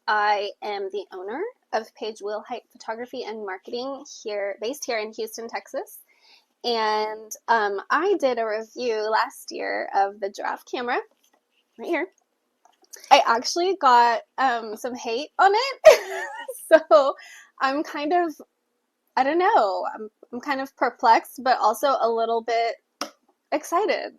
I am the owner of Page Wheelheight Photography and Marketing based here in Houston, Texas. And I did a review last year of the Giraffe camera right here. I actually got some hate on it. So I'm kind of, I don't know, I'm kind of perplexed, but also a little bit excited.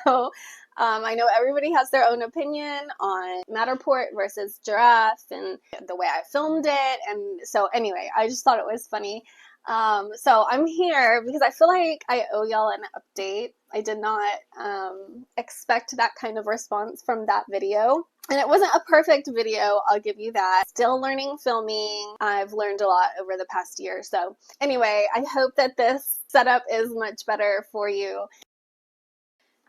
So I know everybody has their own opinion on Matterport versus Giraffe and the way I filmed it. And so anyway, I just thought it was funny. So I'm here because I feel like I owe y'all an update. I did not expect that kind of response from that video. And it wasn't a perfect video, I'll give you that. Still learning filming. I've learned a lot over the past year. So anyway, I hope that this setup is much better for you.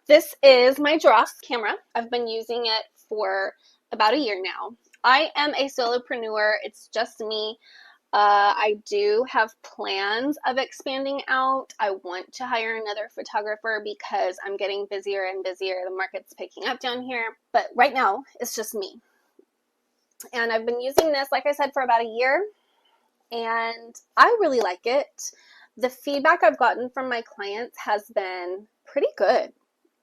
This is my Giraffe camera. I've been using it for about a year now. I am a solopreneur. It's just me. I do have plans of expanding out. I want to hire another photographer because I'm getting busier and busier. The market's picking up down here. But right now, it's just me. And I've been using this, like I said, for about a year. And I really like it. The feedback I've gotten from my clients has been pretty good.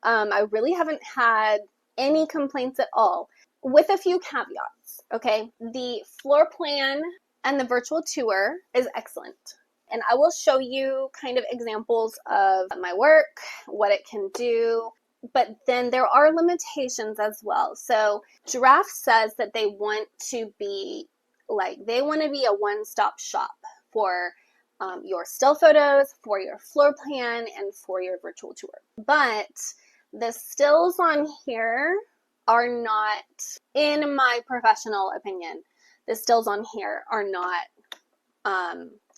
I really haven't had any complaints at all, with a few caveats, okay? The floor plan and the virtual tour is excellent. And I will show you kind of examples of my work, what it can do, but then there are limitations as well. So Giraffe says that they want to be a one-stop shop for your still photos, for your floor plan, and for your virtual tour. But the stills on here are not, in my professional opinion, the stills on here are not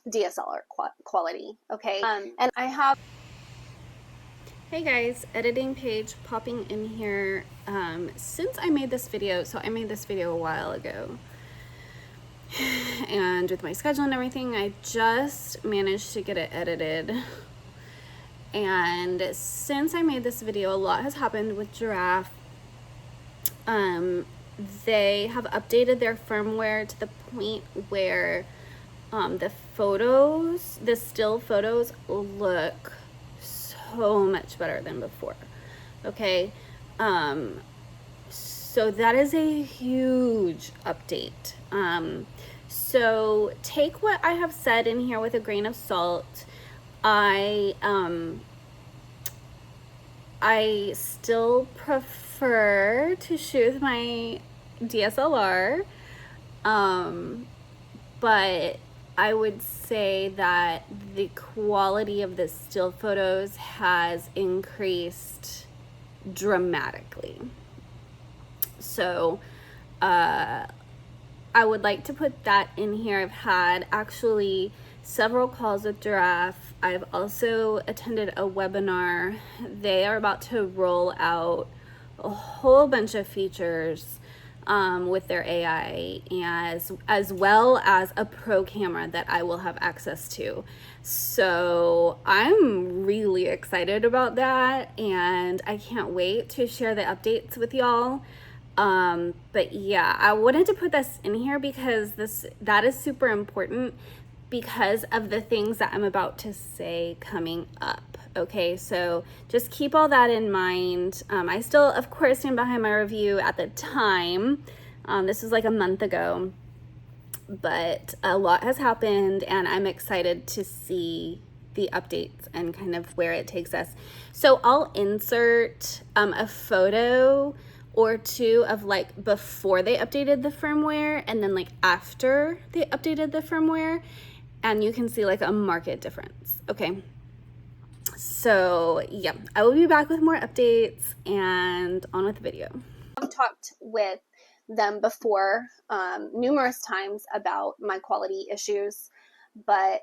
DSLR quality, okay? And I have... Hey guys, editing page popping in here. Since I made this video, so I made this video a while ago, and with my schedule and everything, I just managed to get it edited. And since I made this video, a lot has happened with Giraffe. They have updated their firmware to the point where the still photos look so much better than before. Okay, so that is a huge update. So take what I have said in here with a grain of salt. I still prefer to shoot with my DSLR, but I would say that the quality of the still photos has increased dramatically. So I would like to put that in here. I've had actually several calls with Giraffe. I've also attended a webinar. They are about to roll out a whole bunch of features with their AI, as well as a pro camera that I will have access to. So I'm really excited about that, and I can't wait to share the updates with y'all. But yeah, I wanted to put this in here because that is super important because of the things that I'm about to say coming up. Okay, so just keep all that in mind. I still, of course, stand behind my review at the time. This was like a month ago, but a lot has happened, and I'm excited to see the updates and kind of where it takes us. So I'll insert a photo or two of like before they updated the firmware and then like after they updated the firmware, and you can see like a market difference. Okay, so yeah, I will be back with more updates and on with the video. I've talked with them before numerous times about my quality issues, but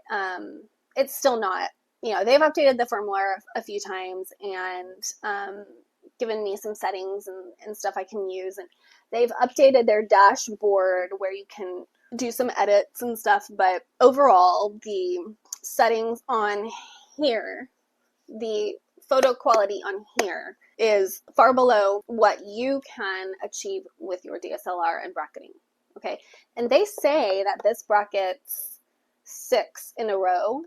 it's still not, they've updated the firmware a few times and given me some settings and stuff I can use, and they've updated their dashboard where you can do some edits and stuff, but overall the settings on here, the photo quality on here is far below what you can achieve with your DSLR and bracketing. okay? And they say that this brackets 6 in a row,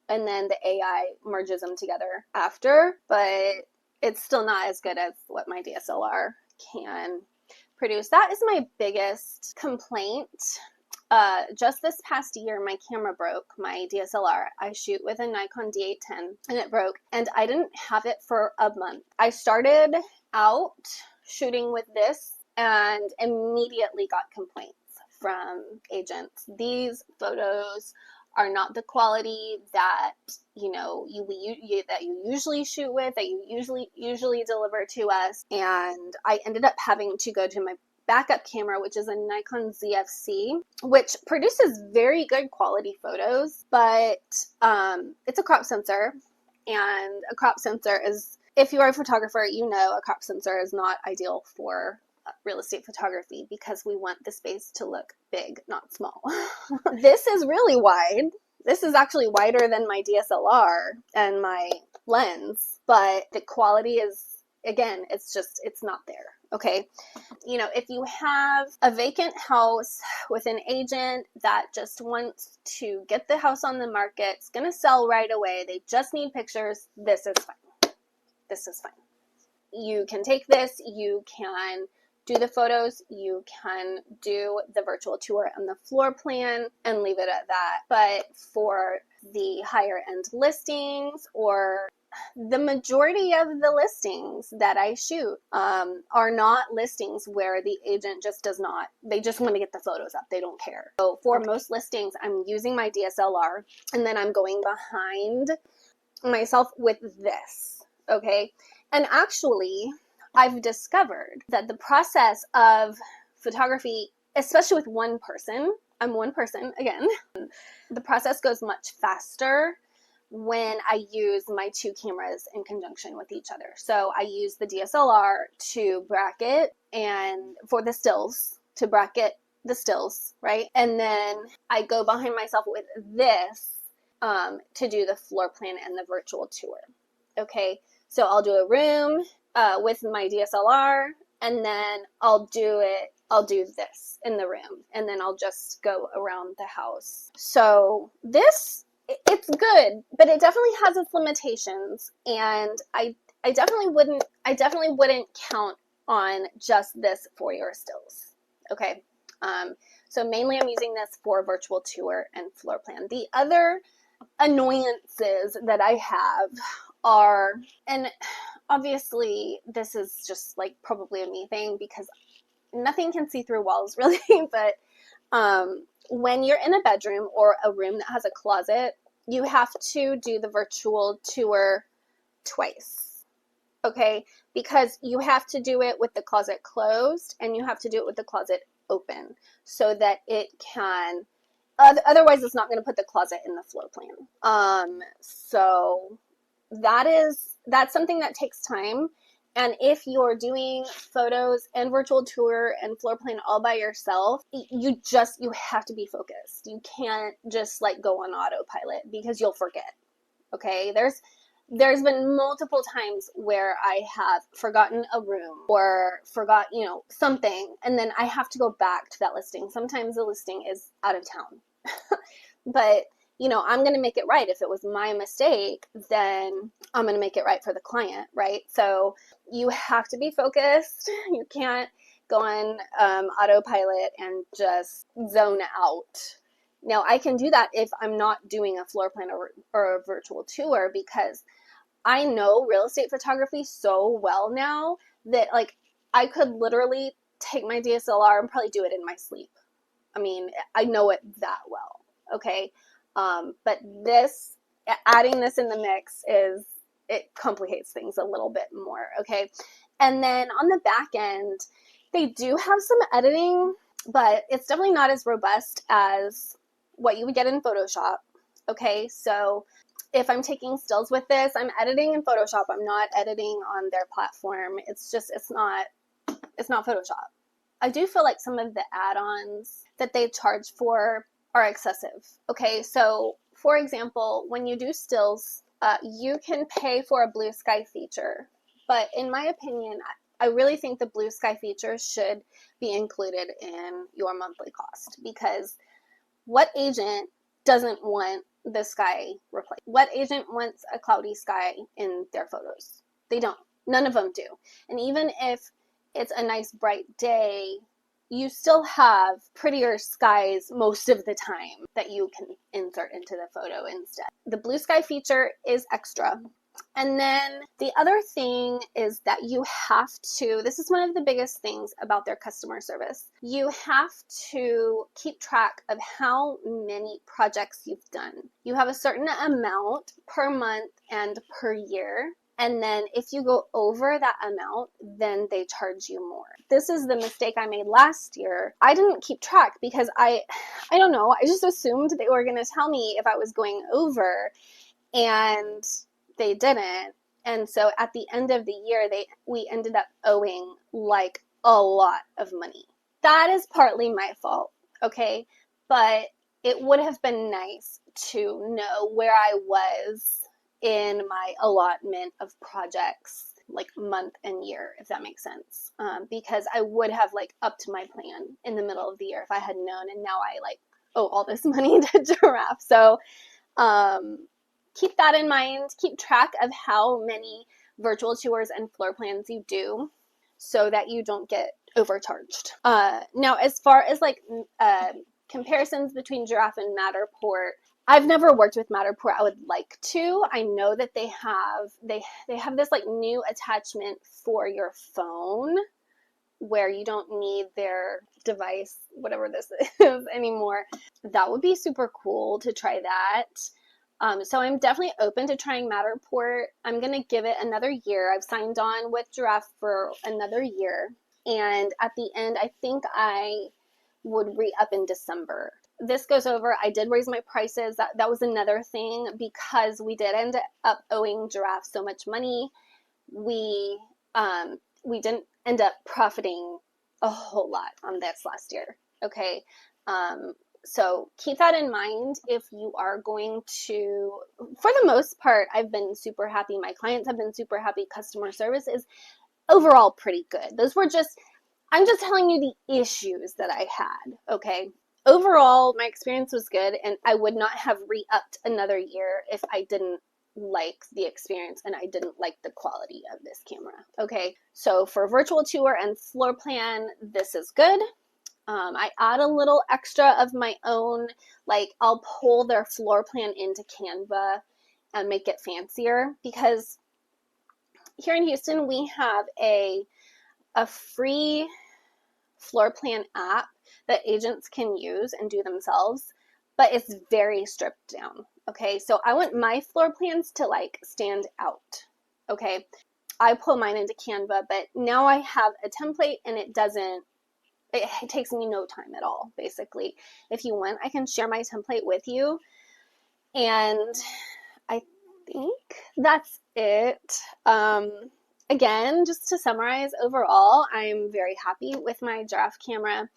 and then the AI merges them together after, but it's still not as good as what my DSLR can produce. That is my biggest complaint. Just this past year, my camera broke, my DSLR. I shoot with a Nikon D810 and it broke, and I didn't have it for a month. I started out shooting with this and immediately got complaints from agents. These photos are not the quality that that you usually shoot with, that you usually deliver to us. And I ended up having to go to my backup camera, which is a Nikon ZFC, which produces very good quality photos, but it's a crop sensor, and a crop sensor is, if you are a photographer, you know a crop sensor is not ideal for real estate photography because we want the space to look big, not small. This is really wide. This is actually wider than my DSLR and my lens, but the quality is, again, it's not there. Okay. If you have a vacant house with an agent that just wants to get the house on the market, it's going to sell right away, they just need pictures, this is fine. This is fine. You can take this, you can do the photos, you can do the virtual tour and the floor plan and leave it at that. But for the higher end listings, or the majority of the listings that I shoot are not listings where the agent just does not, they just want to get the photos up. They don't care. So for most listings, I'm using my DSLR and then I'm going behind myself with this. Okay. And actually, I've discovered that the process of photography, especially with one person, I'm one person again, the process goes much faster when I use my two cameras in conjunction with each other. So I use the DSLR to bracket and for the stills, to bracket the stills, right? And then I go behind myself with this to do the floor plan and the virtual tour. Okay, so I'll do a room with my DSLR, and then I'll do this in the room, and then I'll just go around the house. So this, it's good, but it definitely has its limitations, and I definitely wouldn't count on just this for your stills. Okay, so mainly I'm using this for virtual tour and floor plan. The other annoyances that I have are, and obviously this is just like probably a me thing because nothing can see through walls really, but when you're in a bedroom or a room that has a closet, you have to do the virtual tour twice, okay? Because you have to do it with the closet closed and you have to do it with the closet open so that it can, otherwise it's not going to put the closet in the floor plan. So that's something that takes time. And if you're doing photos and virtual tour and floor plan all by yourself, you have to be focused. You can't just like go on autopilot because you'll forget. Okay. There's been multiple times where I have forgotten a room or forgot, something, and then I have to go back to that listing. Sometimes the listing is out of town, but I'm going to make it right. If it was my mistake, then I'm going to make it right for the client, right? So you have to be focused. You can't go on autopilot and just zone out. Now, I can do that if I'm not doing a floor plan or a virtual tour because I know real estate photography so well now that like I could literally take my DSLR and probably do it in my sleep. I mean, I know it that well. Okay. But adding this in the mix it complicates things a little bit more. Okay. And then on the back end, they do have some editing, but it's definitely not as robust as what you would get in Photoshop. Okay. So if I'm taking stills with this, I'm editing in Photoshop. I'm not editing on their platform. It's not Photoshop. I do feel like some of the add-ons that they charge for are excessive. Okay, so for example, when you do stills, you can pay for a blue sky feature, but in my opinion, I really think the blue sky feature should be included in your monthly cost, because what agent doesn't want the sky replaced? What agent wants a cloudy sky in their photos? They don't. None of them do. And even if it's a nice bright day, you still have prettier skies most of the time that you can insert into the photo instead. The blue sky feature is extra. And then the other thing is that you have to, this is one of the biggest things about their customer service, you have to keep track of how many projects you've done. You have a certain amount per month and per year. And then if you go over that amount, then they charge you more. This is the mistake I made last year. I didn't keep track because I don't know, I just assumed they were going to tell me if I was going over, and they didn't. And so at the end of the year, we ended up owing like a lot of money. That is partly my fault, okay? But it would have been nice to know where I was in my allotment of projects, like month and year, if that makes sense. Because I would have like upped my plan in the middle of the year if I had known, and now I like owe all this money to Giraffe. So keep that in mind. Keep track of how many virtual tours and floor plans you do so that you don't get overcharged. Now, as far as like comparisons between Giraffe and Matterport, I've never worked with Matterport. I would like to. I know that they have this like new attachment for your phone where you don't need their device, whatever this is, anymore. That would be super cool to try that. So I'm definitely open to trying Matterport. I'm going to give it another year. I've signed on with Giraffe for another year. And at the end, I think I would re-up in December. This goes over, I did raise my prices. That was another thing, because we did end up owing Giraffe so much money. We didn't end up profiting a whole lot on this last year. Okay. So keep that in mind if you are going to, for the most part, I've been super happy. My clients have been super happy. Customer service is overall pretty good. I'm just telling you the issues that I had, okay? Overall, my experience was good, and I would not have re-upped another year if I didn't like the experience and I didn't like the quality of this camera, okay? So for virtual tour and floor plan, this is good. I add a little extra of my own, like I'll pull their floor plan into Canva and make it fancier, because here in Houston, we have a free floor plan app that agents can use and do themselves, but it's very stripped down. Okay, so I want my floor plans to like stand out. Okay, I pull mine into Canva, but now I have a template and it takes me no time at all, basically. If you want, I can share my template with you. And I think that's it. Again, just to summarize, overall, I'm very happy with my Giraffe camera.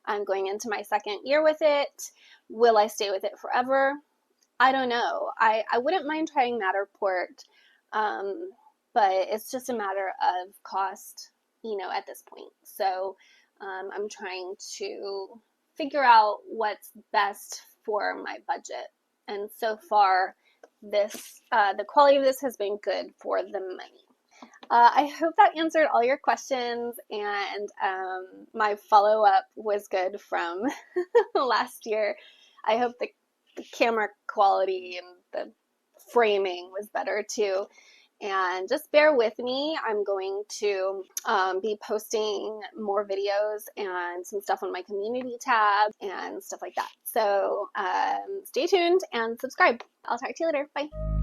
I'm going into my second year with it. Will I stay with it forever? I don't know. I wouldn't mind trying Matterport, but it's just a matter of cost, at this point. So I'm trying to figure out what's best for my budget. And so far, the quality of this has been good for the money. I hope that answered all your questions, and my follow-up was good from last year. I hope the camera quality and the framing was better too. And just bear with me. I'm going to be posting more videos and some stuff on my community tab and stuff like that. So stay tuned and subscribe. I'll talk to you later. Bye.